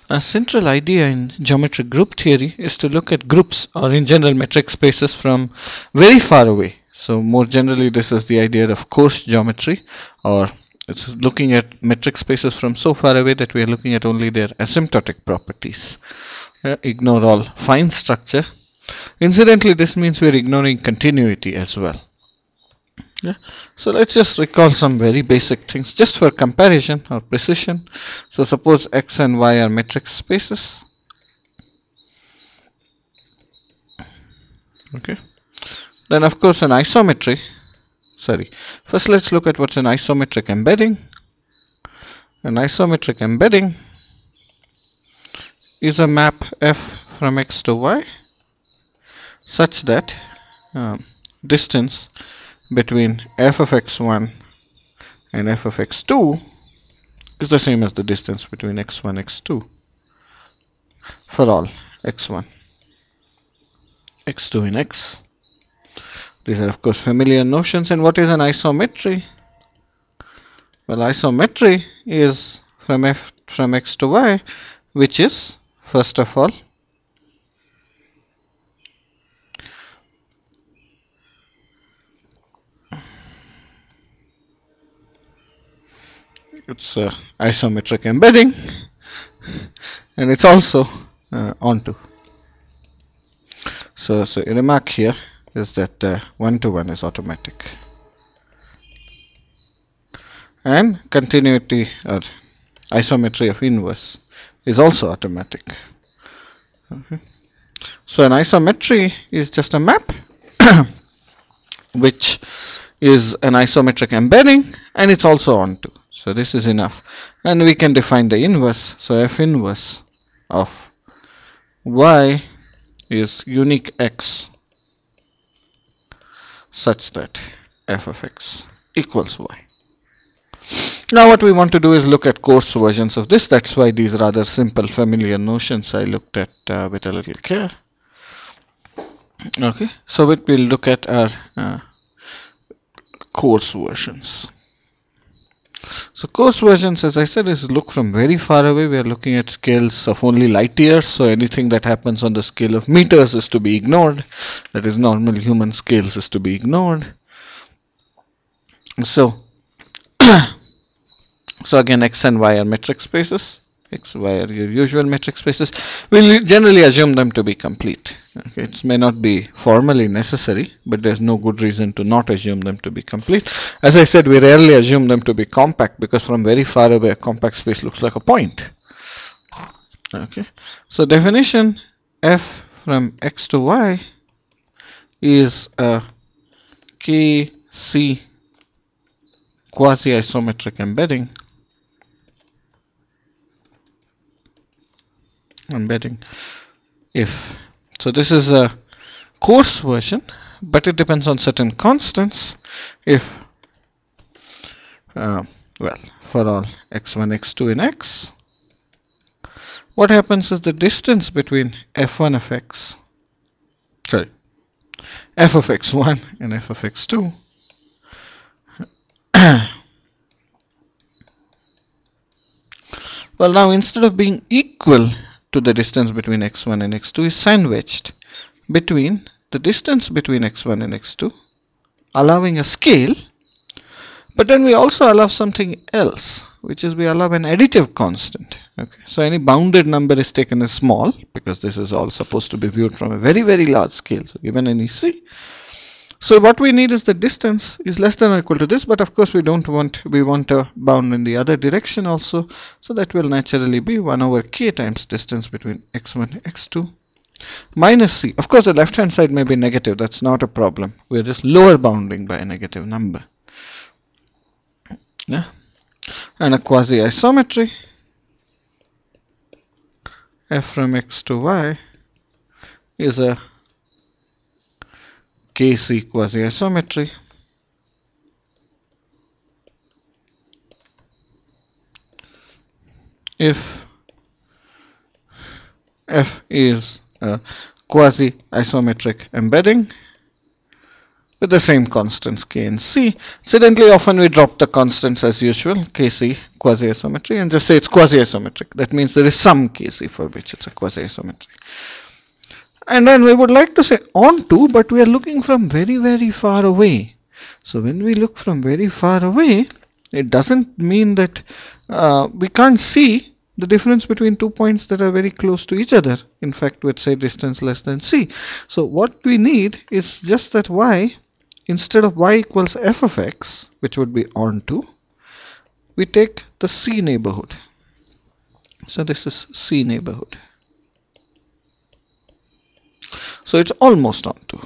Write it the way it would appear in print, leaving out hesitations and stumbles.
A central idea in geometric group theory is to look at groups or in general metric spaces from very far away. So more generally this is the idea of coarse geometry, or it's looking at metric spaces from so far away that we are looking at only their asymptotic properties. Ignore all fine structure. Incidentally, this means we are ignoring continuity as well. So let's just recall some very basic things just for comparison or precision. So suppose x and y are metric spaces. Okay. Then of course an isometry. First let's look at what's an isometric embedding. An isometric embedding is a map f from x to y such that distance between f of x1 and f of x2 is the same as the distance between x1 and x2 for all x1, x2 and x. These are of course familiar notions. And what is an isometry? Well, isometry is from x to y, which is first of all it's isometric embedding, and it's also onto. So a remark here is that 1-to-1 is automatic, and continuity or isometry of inverse is also automatic. Okay. So an isometry is just a map which is an isometric embedding, and it's also onto. So this is enough, and we can define the inverse. So f inverse of y is unique x such that f of x equals y. Now what we want to do is look at coarse versions of this. That's why these rather simple familiar notions I looked at with a little care. Okay, so what we'll look at are coarse versions. So coarse versions, as I said, is look from very far away. We are looking at scales of only light years, so anything that happens on the scale of meters is to be ignored. That is, normal human scales is to be ignored. So so again, x and y are metric spaces. X, y are your usual metric spaces. We'll generally assume them to be complete. Okay, it may not be formally necessary, but there's no good reason to not assume them to be complete. As I said, we rarely assume them to be compact because from very far away a compact space looks like a point. Okay, so definition, f from x to y is a KC quasi-isometric embedding if. So this is a coarse version, but it depends on certain constants. If well, for all x1, x2 and x, what happens is the distance between f1 of x, f of x1 and f of x2 well, now instead of being equal to the distance between x1 and x2 is sandwiched between the distance between x1 and x2, allowing a scale, but then we also allow something else, which is we allow an additive constant. Okay, so any bounded number is taken as small because this is all supposed to be viewed from a very, very large scale. So given any c, so what we need is the distance is less than or equal to this, but of course we want a bound in the other direction also, so that will naturally be 1 over k times distance between x1 and x2 minus c. Of course the left hand side may be negative, that's not a problem. We are just lower bounding by a negative number. Yeah, and a quasi-isometry f from x to y is a KC quasi-isometry if f is a quasi-isometric embedding with the same constants k and c. Incidentally, often we drop the constants as usual, kc, quasi-isometry, and just say it's quasi-isometric. That means there is some kc for which it's a quasi-isometry. And then we would like to say onto, but we are looking from very, very far away. So when we look from very far away, it doesn't mean that we can't see the difference between 2 points that are very close to each other. In fact, we'd say distance less than c. So what we need is just that y, instead of y equals f of x, which would be onto, we take the c neighborhood. So this is c neighborhood. So it's almost onto.